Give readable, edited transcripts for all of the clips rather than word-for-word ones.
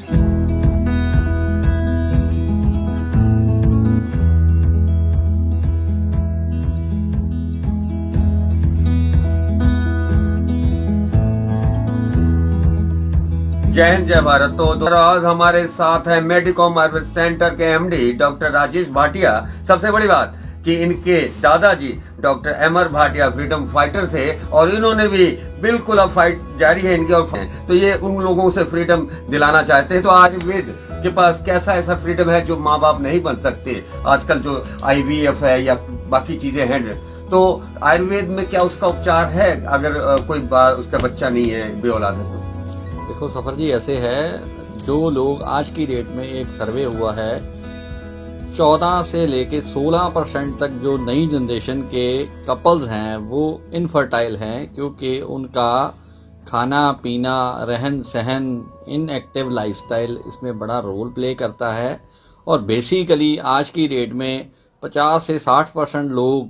जय हिंद जय भारत। तो आज हमारे साथ है मेडिकॉम आयुर्वेद सेंटर के एमडी डॉक्टर राजेश भाटिया। सबसे बड़ी बात कि इनके दादाजी doctor MR Bhatia freedom fighter थे और इन्होंने भी बिल्कुल अब फाइट जारी है इनकी, और तो ये उन लोगों से फ्रीडम दिलाना चाहते हैं। तो आयुर्वेद के पास कैसा ऐसा फ्रीडम है जो माँ बाप नहीं बन सकते आजकल, जो IVF है या बाकी चीजें हैं, तो आयुर्वेद में क्या उसका उपचार है अगर कोई उसका बच्चा नहीं है, बेऔलाद है तो? देखो सफर जी, ऐसे है, जो लोग आज की डेट में एक सर्वे हुआ है 14 से लेके 16% तक जो नई जनरेशन के कपल्स हैं वो इनफर्टाइल हैं, क्योंकि उनका खाना पीना, रहन सहन, इनएक्टिव लाइफस्टाइल इसमें बड़ा रोल प्ले करता है। और बेसिकली आज की डेट में 50 से 60% लोग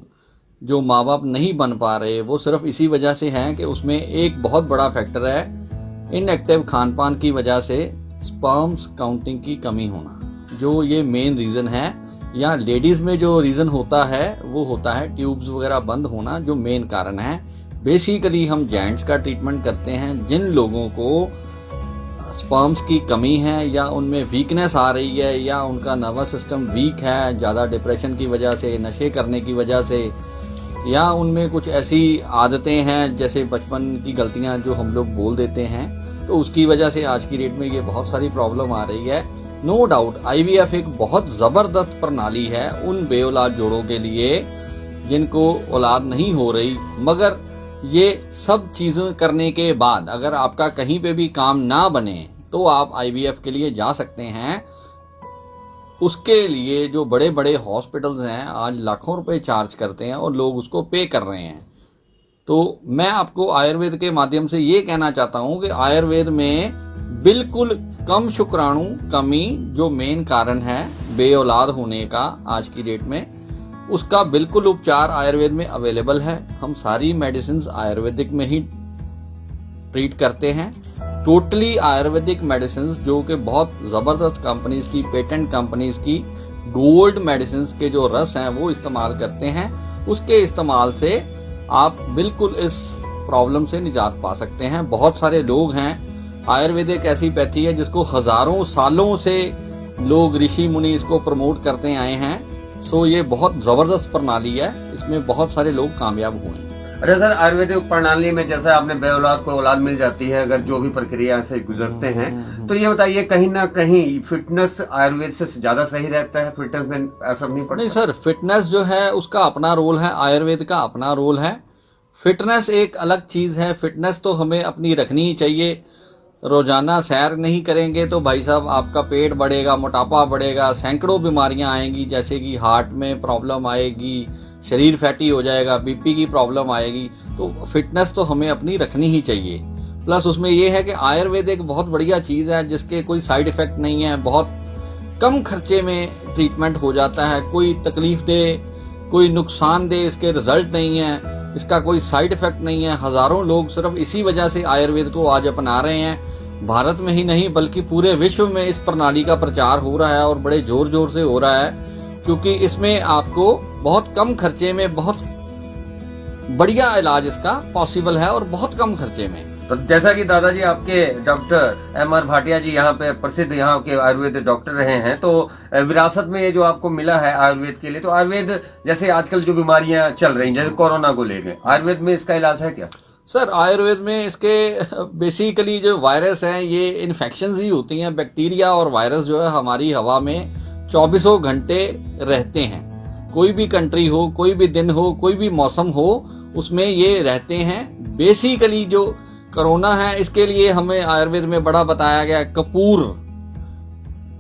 जो माँ बाप नहीं बन पा रहे वो सिर्फ इसी वजह से हैं कि उसमें एक बहुत बड़ा फैक्टर है इनएक्टिव खान पान की वजह से स्पर्म्स काउंटिंग की कमी होना, जो ये मेन रीज़न है। या लेडीज़ में जो रीज़न होता है वो होता है ट्यूब्स वगैरह बंद होना, जो मेन कारण है। बेसिकली हम जेंट्स का ट्रीटमेंट करते हैं जिन लोगों को स्पर्म्स की कमी है या उनमें वीकनेस आ रही है या उनका नर्वस सिस्टम वीक है, ज़्यादा डिप्रेशन की वजह से, नशे करने की वजह से, या उनमें कुछ ऐसी आदतें हैं जैसे बचपन की गलतियां जो हम लोग बोल देते हैं, तो उसकी वजह से आज की डेट में ये बहुत सारी प्रॉब्लम आ रही है। नो डाउट IVF एक बहुत ज़बरदस्त प्रणाली है उन बेऔलाद जोड़ों के लिए जिनको औलाद नहीं हो रही, मगर ये सब चीज़ें करने के बाद अगर आपका कहीं पे भी काम ना बने तो आप IVF के लिए जा सकते हैं। उसके लिए जो बड़े बड़े हॉस्पिटल्स हैं आज लाखों रुपए चार्ज करते हैं और लोग उसको पे कर रहे हैं। तो मैं आपको आयुर्वेद के माध्यम से ये कहना चाहता हूँ कि आयुर्वेद में बिल्कुल कम शुक्राणु कमी जो मेन कारण है बेऔलाद होने का आज की डेट में, उसका बिल्कुल उपचार आयुर्वेद में अवेलेबल है। हम सारी मेडिसिन आयुर्वेदिक में ही ट्रीट करते हैं, टोटली आयुर्वेदिक मेडिसिन जो कि बहुत ज़बरदस्त कंपनीज की, पेटेंट कंपनीज की गोल्ड मेडिसिन के जो रस हैं वो इस्तेमाल करते हैं। उसके इस्तेमाल से आप बिल्कुल इस प्रॉब्लम से निजात पा सकते हैं। बहुत सारे लोग हैं, आयुर्वेद एक ऐसी पैथी है जिसको हजारों सालों से लोग ऋषि मुनि इसको प्रमोट करते आए हैं। सो ये बहुत ज़बरदस्त प्रणाली है, इसमें बहुत सारे लोग कामयाब हुए हैं। अच्छा सर, आयुर्वेदिक प्रणाली में जैसा आपने बेऔलाद को औलाद मिल जाती है अगर जो भी प्रक्रिया से गुजरते हैं, तो ये बताइए कहीं ना कहीं फिटनेस आयुर्वेद से ज्यादा सही रहता है? फिटनेस में असर नहीं पड़ता? नहीं सर, फिटनेस जो है उसका अपना रोल है, आयुर्वेद का अपना रोल है। फिटनेस एक अलग चीज है। फिटनेस तो हमें अपनी रखनी ही चाहिए। रोजाना सैर नहीं करेंगे तो भाई साहब आपका पेट बढ़ेगा, मोटापा बढ़ेगा, सैकड़ों बीमारियां आएंगी, जैसे कि हार्ट में प्रॉब्लम आएगी, शरीर फैटी हो जाएगा, BP की प्रॉब्लम आएगी। तो फिटनेस तो हमें अपनी रखनी ही चाहिए। प्लस उसमें यह है कि आयुर्वेद एक बहुत बढ़िया चीज़ है जिसके कोई साइड इफेक्ट नहीं है, बहुत कम खर्चे में ट्रीटमेंट हो जाता है, कोई तकलीफ दे, कोई नुकसान दे इसके रिजल्ट नहीं है, इसका कोई साइड इफेक्ट नहीं है। हजारों लोग सिर्फ इसी वजह से आयुर्वेद को आज अपना रहे हैं। भारत में ही नहीं बल्कि पूरे विश्व में इस प्रणाली का प्रचार हो रहा है और बड़े जोर जोर से हो रहा है, क्योंकि इसमें आपको बहुत कम खर्चे में बहुत बढ़िया इलाज इसका पॉसिबल है और बहुत कम खर्चे में। तो जैसा कि दादाजी आपके डॉक्टर MR भाटिया जी यहाँ पे प्रसिद्ध यहाँ के आयुर्वेद डॉक्टर रहे हैं, तो विरासत में ये जो आपको मिला है आयुर्वेद के लिए, तो आयुर्वेद जैसे आजकल जो बीमारियां चल रही जैसे कोरोना को लेकर, आयुर्वेद में इसका इलाज है क्या? सर आयुर्वेद में इसके बेसिकली जो वायरस हैं ये इन्फेक्शंस ही होती हैं। बैक्टीरिया और वायरस जो है हमारी हवा में 24 घंटे रहते हैं। कोई भी कंट्री हो, कोई भी दिन हो, कोई भी मौसम हो, उसमें ये रहते हैं। बेसिकली जो कोरोना है इसके लिए हमें आयुर्वेद में बड़ा बताया गया कपूर,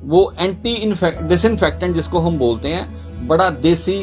वो एंटी डिसइंफेक्टेंट जिसको हम बोलते हैं, बड़ा देसी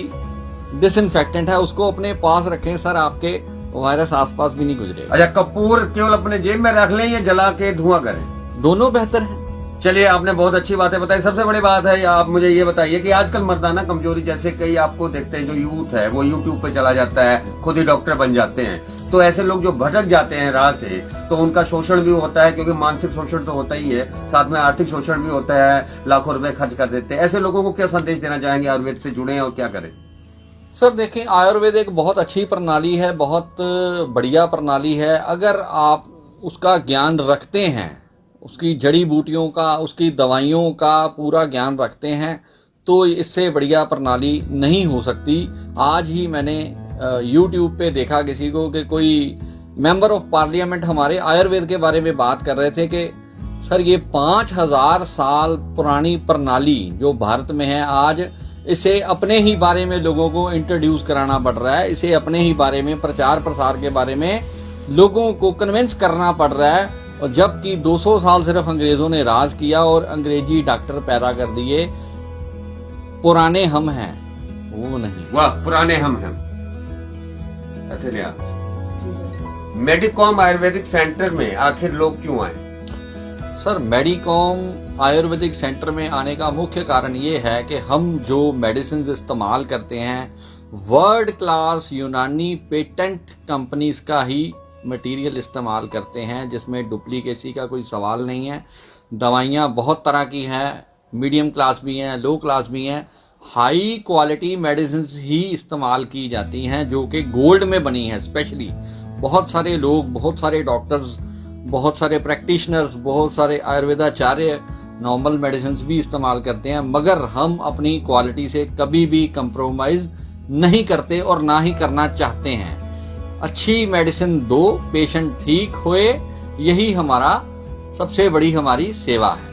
डिसइंफेक्टेंट है, उसको अपने पास रखें सर, आपके वायरस आसपास भी नहीं गुजरेगा। अच्छा, कपूर केवल अपने जेब में रख लें या जला के धुआं करें? दोनों बेहतर है। चलिए, आपने बहुत अच्छी बातें बताई। सबसे बड़ी बात है, आप मुझे ये बताइए कि आजकल मर्दाना कमजोरी, जैसे कई आपको देखते हैं जो यूथ है वो यूट्यूब पे चला जाता है, खुद ही डॉक्टर बन जाते हैं, तो ऐसे लोग जो भटक जाते हैं राह से, तो उनका शोषण भी होता है, क्योंकि मानसिक शोषण तो होता ही है, साथ में आर्थिक शोषण भी होता है, लाखों रुपए खर्च कर देते हैं। ऐसे लोगों को क्या संदेश देना चाहेंगे, आयुर्वेद से जुड़े और क्या करें? सर देखिए, आयुर्वेद एक बहुत अच्छी प्रणाली है, बहुत बढ़िया प्रणाली है। अगर आप उसका ज्ञान रखते हैं, उसकी जड़ी बूटियों का, उसकी दवाइयों का पूरा ज्ञान रखते हैं, तो इससे बढ़िया प्रणाली नहीं हो सकती। आज ही मैंने YouTube पे देखा किसी को कि कोई मेंबर ऑफ पार्लियामेंट हमारे आयुर्वेद के बारे में बात कर रहे थे कि सर ये 5000 साल पुरानी प्रणाली जो भारत में है, आज इसे अपने ही बारे में लोगों को इंट्रोड्यूस कराना पड़ रहा है, इसे अपने ही बारे में प्रचार प्रसार के बारे में लोगों को कन्विंस करना पड़ रहा है। और जबकि 200 साल सिर्फ अंग्रेजों ने राज किया और अंग्रेजी डॉक्टर पैदा कर दिए, पुराने हम हैं, वो नहीं। वाह, पुराने हम हैं। मेडिकॉम आयुर्वेदिक सेंटर में आखिर लोग क्यों आए? सर, मेडिकॉम आयुर्वेदिक सेंटर में आने का मुख्य कारण ये है कि हम जो मेडिसिन इस्तेमाल करते हैं, वर्ल्ड क्लास यूनानी पेटेंट कंपनीज का ही मटेरियल इस्तेमाल करते हैं, जिसमें डुप्लीकेसी का कोई सवाल नहीं है। दवाइयाँ बहुत तरह की हैं, मीडियम क्लास भी हैं, लो क्लास भी हैं। हाई क्वालिटी मेडिसिन ही इस्तेमाल की जाती हैं जो कि गोल्ड में बनी हैं। स्पेशली बहुत सारे लोग, बहुत सारे डॉक्टर्स, बहुत सारे प्रैक्टिशनर्स, बहुत सारे आयुर्वेदाचार्य नॉर्मल मेडिसिन भी इस्तेमाल करते हैं, मगर हम अपनी क्वालिटी से कभी भी कंप्रोमाइज नहीं करते और ना ही करना चाहते हैं। अच्छी मेडिसिन दो, पेशेंट ठीक होए, यही हमारा सबसे बड़ी हमारी सेवा है।